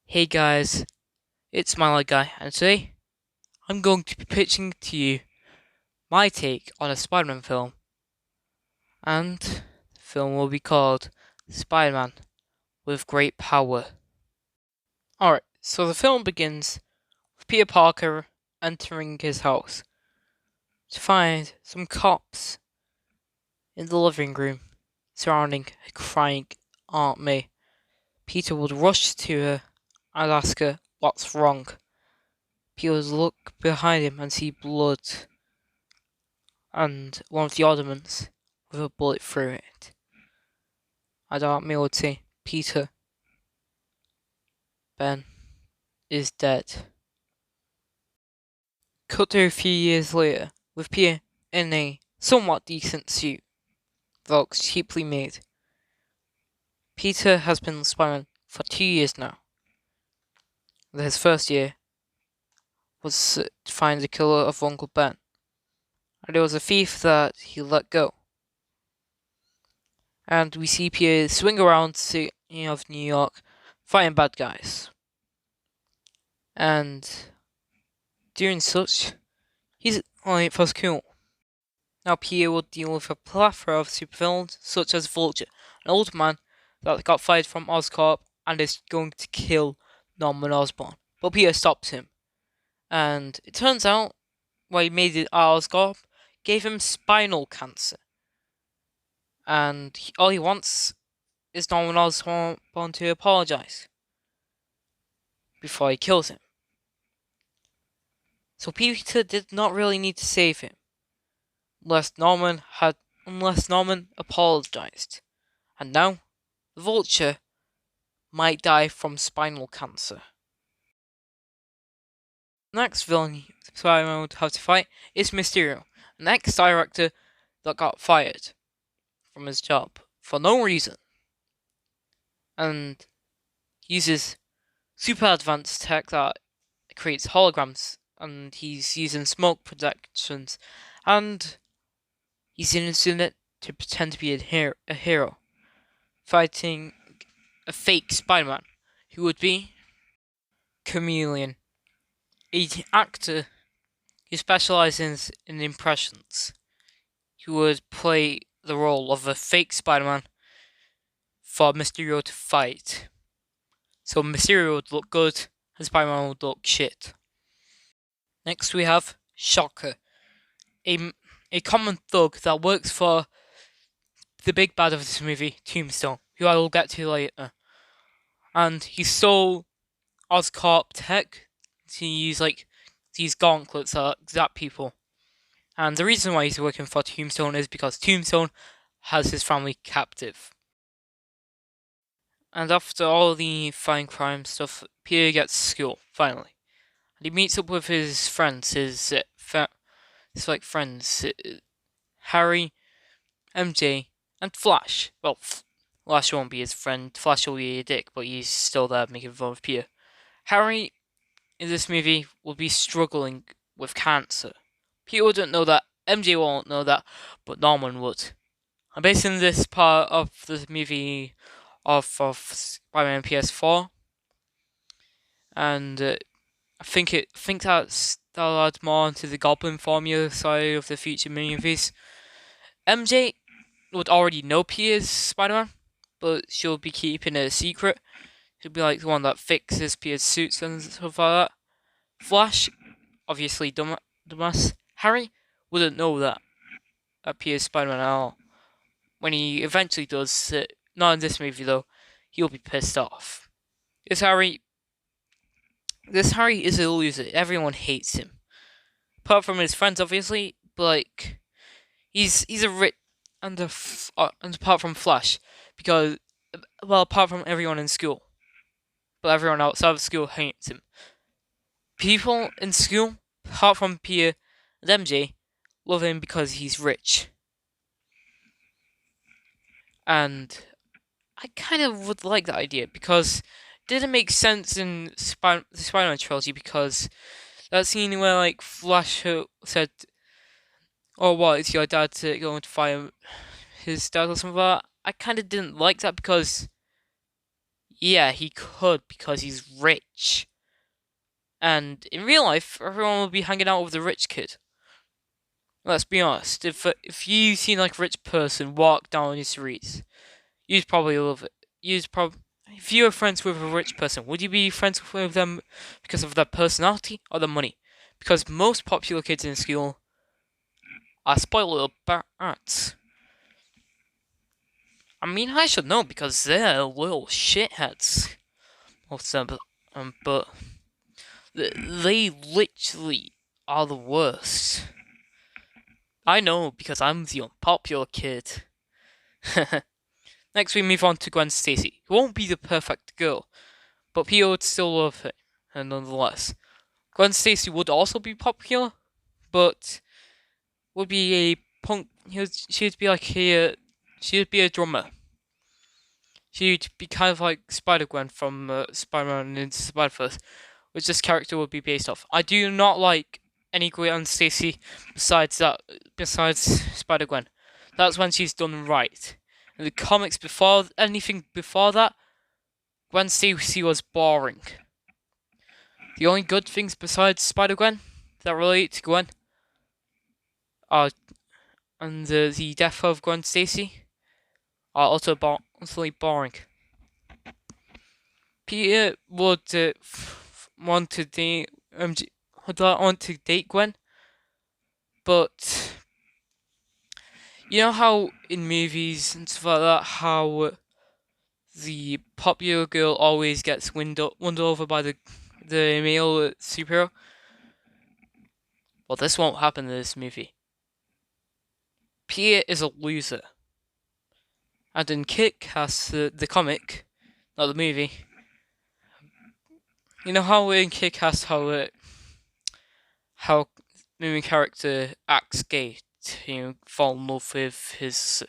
Hey guys, it's Smiley Guy, and today I'm going to be pitching to you my take on a Spider-Man film, and the film will be called Spider-Man with Great Power. Alright, so the film begins with Peter Parker entering his house to find some cops in the living room surrounding a crying Aunt May. Peter would rush to her and ask her what's wrong. Peter would look behind him and see blood and one of the ornaments with a bullet through it. And Aunt May would say, Peter, Ben is dead. Cut to a few years later, with Peter in a somewhat decent suit that looks cheaply made. Peter has been Spider-Man for 2 years now. His first year was to find the killer of Uncle Ben, and it was a thief that he let go. And we see Peter swing around the city of New York fighting bad guys. And doing such, he's only for school. Now Peter will deal with a plethora of supervillains such as Vulture, an old man that got fired from Oscorp and is going to kill Norman Osborn. But Peter stops him. And it turns out why he made it Oscorp gave him spinal cancer. And all he wants is Norman Osborn to apologize before he kills him. So Peter did not really need to save him, unless Norman apologized. And now, the Vulture might die from spinal cancer. The next villain Spider-Man would have to fight is Mysterio, an ex-director that got fired from his job for no reason, and uses super advanced tech that creates holograms, and he's using smoke projections, and he's using it to pretend to be a hero, fighting a fake Spider-Man, who would be Chameleon, an actor who specializes in impressions, who would play the role of a fake Spider-Man for Mysterio to fight. So Mysterio would look good, and Spider-Man would look shit. Next we have Shocker, a common thug that works for the big bad of this movie, Tombstone, who I will get to later. And he stole Oscorp tech to use these gauntlets that zap people. And the reason why he's working for Tombstone is because Tombstone has his family captive. And after all the fine crime stuff, Peter gets to school, finally. And he meets up with his friends, his friends, Harry, MJ, and Flash. Well, Flash won't be his friend, Flash will be a dick, but he's still there making fun of Peter. Harry, in this movie, will be struggling with cancer. Peter wouldn't know that, MJ won't know that, but Norman would. I'm basing this part of the movie off of Spider-Man PS4, and I think that'll add more into the Goblin formula side of the future movies. MJ would already know Peter's Spider-Man, but she'll be keeping it a secret. She'll be like the one that fixes Peter's suits and stuff like that. Flash, obviously dumbass. Harry wouldn't know that Peter's Spider-Man at all. When he eventually does, not in this movie though, he'll be pissed off. This Harry is a loser. Everyone hates him, apart from his friends, obviously. But he's a rich and apart from Flash, because apart from everyone in school, but everyone outside of school hates him. People in school, apart from Peter and MJ, love him because he's rich. And I kind of would like that idea, because it didn't make sense in the Spider-Man trilogy, because that scene where Flash said, "Oh, what is your dad going to fire his dad or something like that?" I kind of didn't like that, because Yeah, he could because he's rich. And in real life, everyone will be hanging out with the rich kid. Let's be honest. If you see like a rich person walk down the streets, you'd probably love it. You'd probably if you were friends with a rich person, would you be friends with them because of their personality or their money? Because most popular kids in school are spoiled little brats. I mean, I should know because they're little shitheads. Most of them, but they literally are the worst. I know because I'm the unpopular kid. Next, we move on to Gwen Stacy, who won't be the perfect girl, but people would still love her, and nonetheless. Gwen Stacy would also be popular, but would be a punk. She'd be like she'd be a drummer. She'd be kind of like Spider Gwen from Spider-Man Into Spider-Verse, which this character would be based off. I do not like any Gwen Stacy besides Spider Gwen. That's when she's done right. In the comics before anything before that, Gwen Stacy was boring. The only good things besides Spider Gwen that relate to Gwen are and the death of Gwen Stacy are also utterly boring. Peter would want to date would want to date Gwen, but you know how in movies and stuff like that, how the popular girl always gets won over by the male superhero? Well, this won't happen in this movie. Peter is a loser. And in Kick-Ass, the comic, not the movie, you know how in Kick-Ass, how the main character acts gay to fall in love with his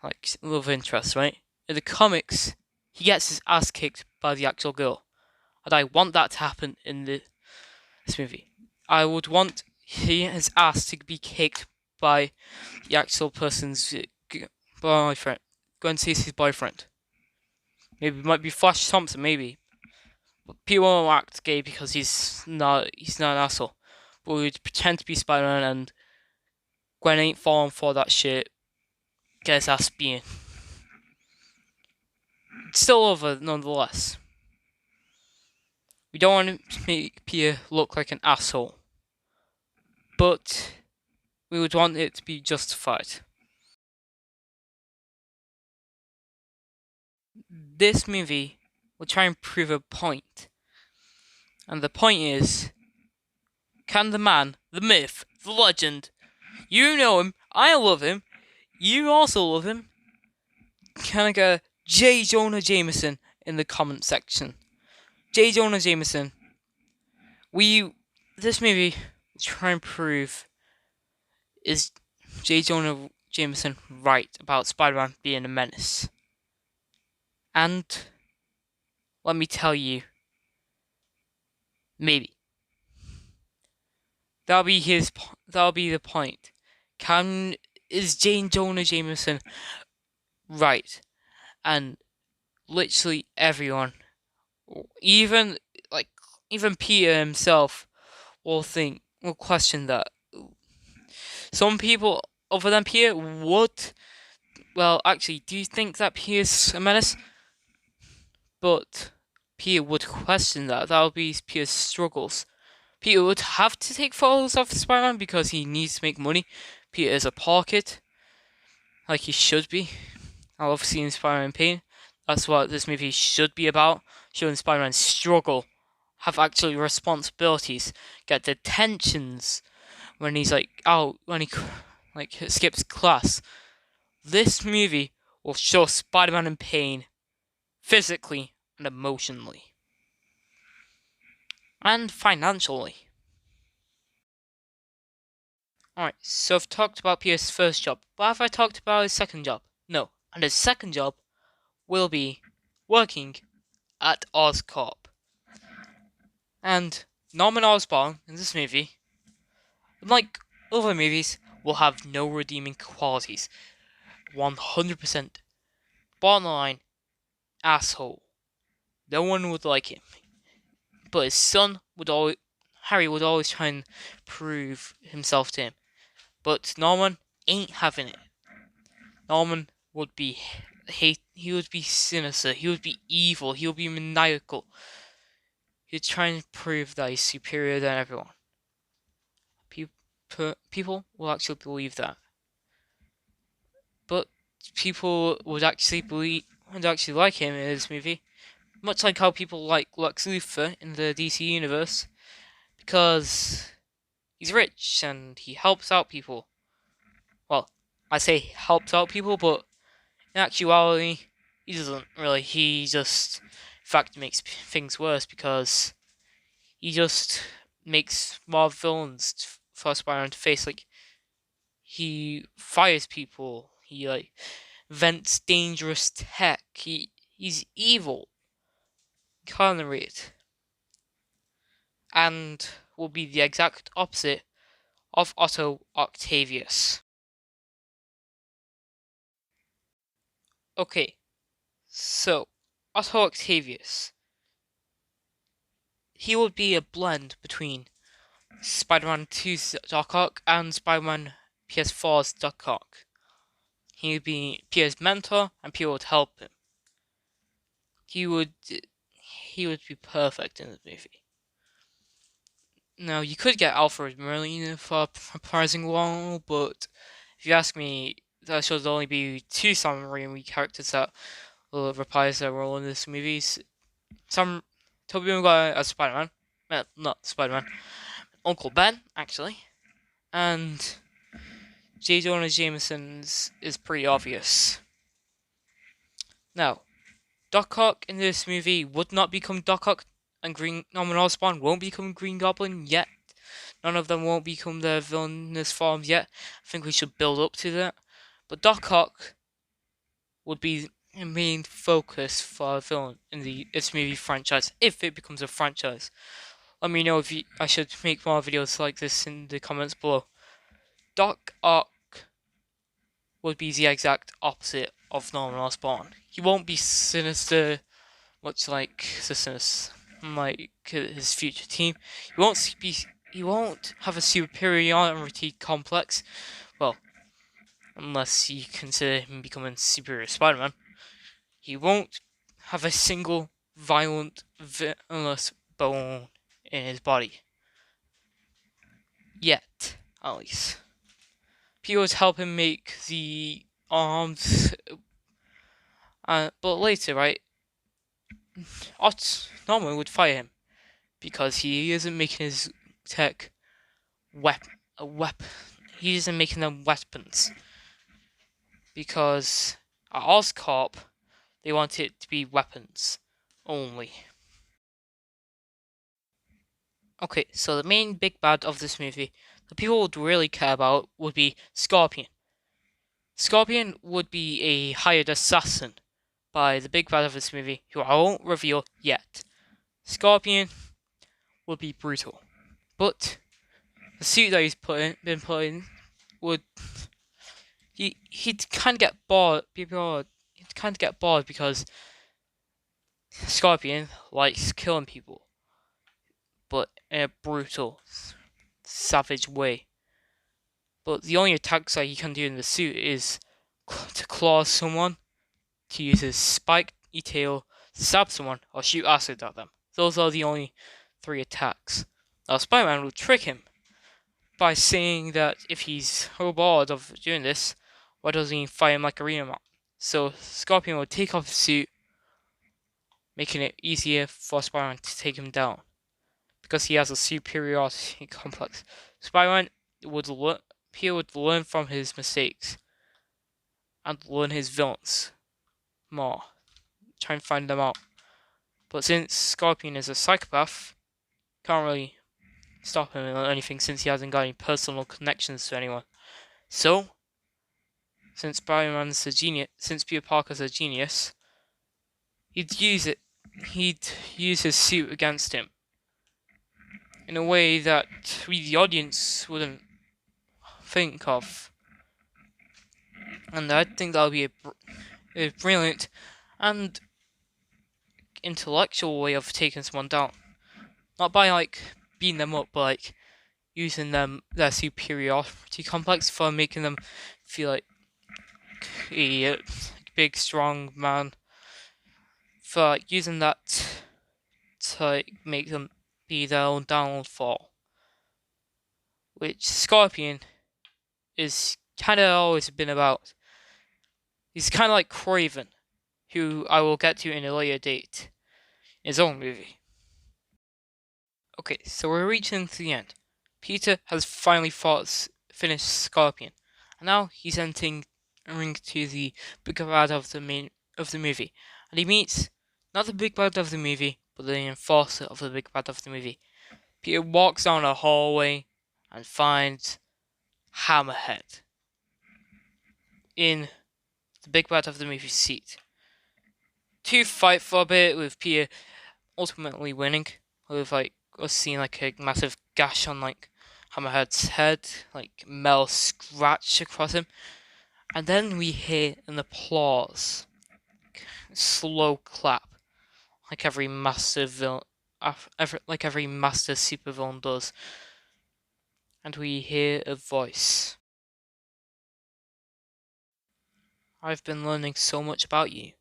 like love interest, right? In the comics, he gets his ass kicked by the actual girl, and I want that to happen in this movie. I would want his ass to be kicked by the actual person's boyfriend, Gwen Stacy's boyfriend. Maybe it might be Flash Thompson, maybe. But people won't act gay because he's not an asshole. But we'd pretend to be Spider-Man and Gwen ain't falling for that shit. Get his ass being. It's still over nonetheless. We don't want to make Peter look like an asshole. But we would want it to be justified. This movie will try and prove a point. And the point is, can the man, the myth, the legend, you know him, I love him, you also love him, can I get J. Jonah Jameson in the comment section? J. Jonah Jameson. This movie will try and prove, is J. Jonah Jameson right about Spider-Man being a menace? And let me tell you, maybe. That'll be the point. Is J. Jonah Jameson right? And literally everyone, even Peter himself, will question that. Some people other than Peter would. Well, actually, do you think that Peter's a menace? But Peter would question that. That would be Peter's struggles. Peter would have to take photos of Spider-Man because he needs to make money. Peter is a poor kid, like he should be. I love seeing Spider-Man in pain. That's what this movie should be about. Showing Spider-Man struggle, have actually responsibilities, get detentions when he's when he skips class. This movie will show Spider-Man in pain, physically and emotionally. And financially. Alright, so I've talked about Peter's first job, but have I talked about his second job? No. And his second job will be working at Oscorp. And Norman Osborn in this movie, unlike other movies, will have no redeeming qualities. 100%. Bottom line, asshole. no one would like him. But his son would always, Harry would always try and prove himself to him. But Norman ain't having it. Norman would be he would be sinister, he would be evil, he would be maniacal. He'd try and prove that he's superior than everyone. People will actually believe that. But people would actually like him in this movie. Much like how people like Lex Luthor in the DC universe. Because he's rich and he helps out people. Well, I say helps out people, but in actuality, he doesn't really. He just, in fact, makes things worse because he just makes more villains for Spider-Man to face. Like, he fires people. He like vents dangerous tech. He's evil. Can't it, and will be the exact opposite of Otto Octavius. Okay, so Otto Octavius, he would be a blend between Spider-Man 2's Doc Ock and Spider-Man PS4's Doc Ock. He would be Peter's mentor, and Peter would help him. He would be perfect in the movie. Now you could get Alfred Merlin for a reprising role, but if you ask me, there should only be two Sam Raimi characters that will reprise their role in this movie. Some Tobey Maguire as Spider-Man, not Spider-Man, Uncle Ben actually, and J. Jonah Jameson's is pretty obvious. Now, Doc Ock in this movie would not become Doc Ock, and Norman Osborn won't become Green Goblin yet. None of them won't become their villainous forms yet. I think we should build up to that. But Doc Ock would be the main focus for a villain in this movie franchise, if it becomes a franchise. Let me know if I should make more videos like this in the comments below. Doc Ock would be the exact opposite of Norman Osborn. He won't be sinister, much like his future team. He won't have a superiority complex. Well, unless you consider him becoming superior Spider-Man. He won't have a single violent, villainous bone in his body. Yet, at least. People would help him make the arms, but later, right, Norman would fire him because he isn't making his tech a weapon. He isn't making them weapons because at Oscorp they want it to be weapons only. Okay, so the main big bad of this movie that people would really care about would be Scorpion. Scorpion would be a hired assassin by the big bad of this movie, who I won't reveal yet. Scorpion would be brutal, but the suit that he's been put in would he'd kind of get bored. He'd kind of get bored because Scorpion likes killing people, but in a brutal, savage way. But the only attacks that he can do in the suit is to claw someone, to use his spiky tail to stab someone, or shoot acid at them. Those are the only three attacks. Now Spider-Man will trick him by saying that if he's so bored of doing this, why doesn't he fight him like Arena Man? So Scorpion will take off his suit, making it easier for Spider-Man to take him down, because he has a superiority complex. Spider-Man would learn from his mistakes and learn his villains more, try and find them out. But since Scorpion is a psychopath, can't really stop him or anything since he hasn't got any personal connections to anyone. So, since Spider-Man's a genius, since Peter Parker's a genius, he'd use his suit against him in a way that we, the audience, wouldn't think of. And I think that would be a brilliant and intellectual way of taking someone down. Not by like beating them up, but like using their superiority complex for making them feel like a big strong man. For like using that to like make them be their own downfall. Which Scorpion is kind of always been about. He's kind of like Craven, who I will get to in a later date, in his own movie. Okay, so we're reaching to the end. Peter has finally finished Scorpion, and now he's entering to the big bad of the movie, and he meets not the big bad of the movie, but the enforcer of the big bad of the movie. Peter walks down a hallway and finds Hammerhead in the big bad of the movie seat. To fight for a bit, with Peter ultimately winning, with like us seeing like a massive gash on like Hammerhead's head, like metal scratch across him, and then we hear an applause, slow clap, like every master villain, like every master supervillain does, and we hear a voice. I've been learning so much about you,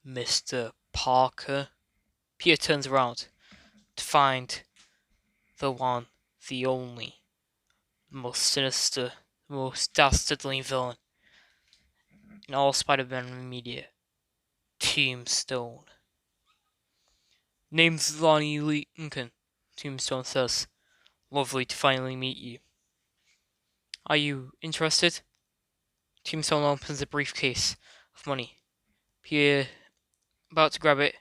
Mr. Parker. Peter turns around to find the one, the only, the most sinister, the most dastardly villain in all Spider-Man media, Tombstone. Name's Lonnie Lincoln, Tombstone says. Lovely to finally meet you. Are you interested? Tombstone opens a briefcase of money. Peter, about to grab it,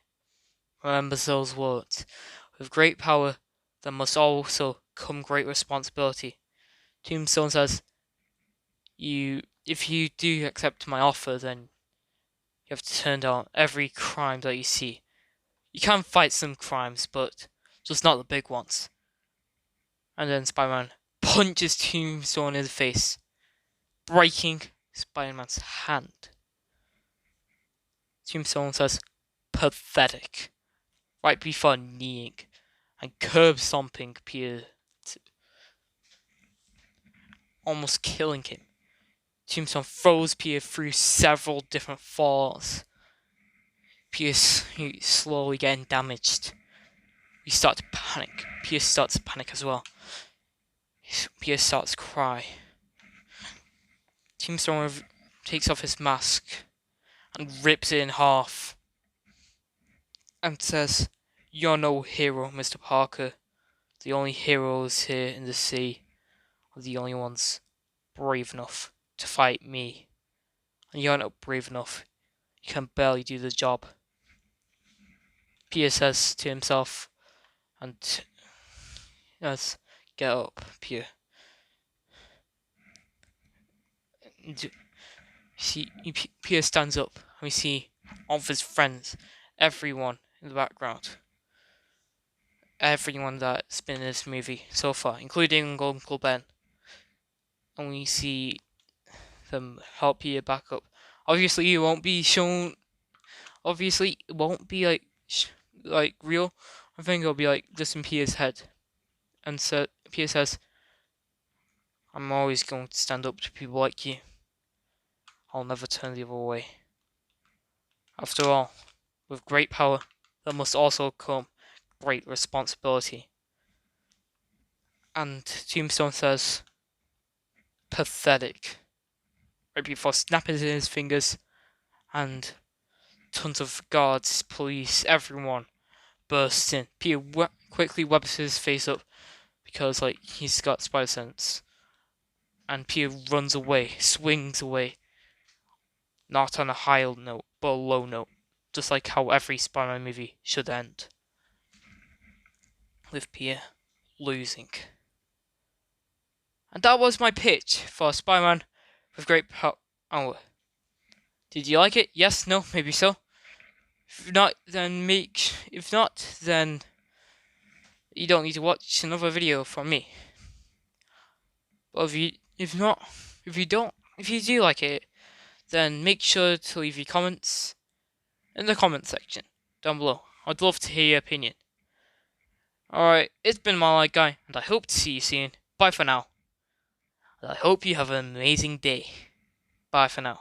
remembers those words. With great power, there must also come great responsibility. Tombstone says, if you do accept my offer, then you have to turn down every crime that you see. You can fight some crimes, but just not the big ones. And then Spider-Man punches Tombstone in the face, breaking Spider-Man's hand. Tombstone says, pathetic, right before kneeing and curb stomping Peter, almost killing him. Tombstone throws Peter through several different falls. Peter's slowly getting damaged. We start to panic. Peter starts to panic as well. Peter starts to cry. Tombstone takes off his mask and rips it in half and says, "You're no hero, Mr. Parker. The only heroes here in the sea are the only ones brave enough to fight me. And you're not brave enough. You can barely do the job." Peter says to himself, and says, "Get up, Peter." Peter stands up, and we see all of his friends, everyone in the background. Everyone that's been in this movie so far, including Uncle Ben. And we see them help Peter back up. Obviously, it won't be shown. Obviously, it won't be like real. I think it'll be like just in Peter's head. And so Peter says, "I'm always going to stand up to people like you. I'll never turn the other way. After all, with great power, there must also come great responsibility." And Tombstone says, "Pathetic," right before snapping his fingers, and tons of guards, police, everyone bursts in. Peter quickly webs his face up because like he's got spider sense, and Peter runs away, swings away, not on a high note but a low note, just like how every Spider-Man movie should end, with Peter losing. And that was my pitch for Spider-Man with great power. Oh, did you like it? Yes, no, maybe so. If not, then you don't need to watch another video from me. But if you do like it, then make sure to leave your comments in the comment section down below I'd love to hear your opinion. Alright, it's been my light guy, and I hope to see you soon. Bye for now. And I hope you have an amazing day. Bye for now.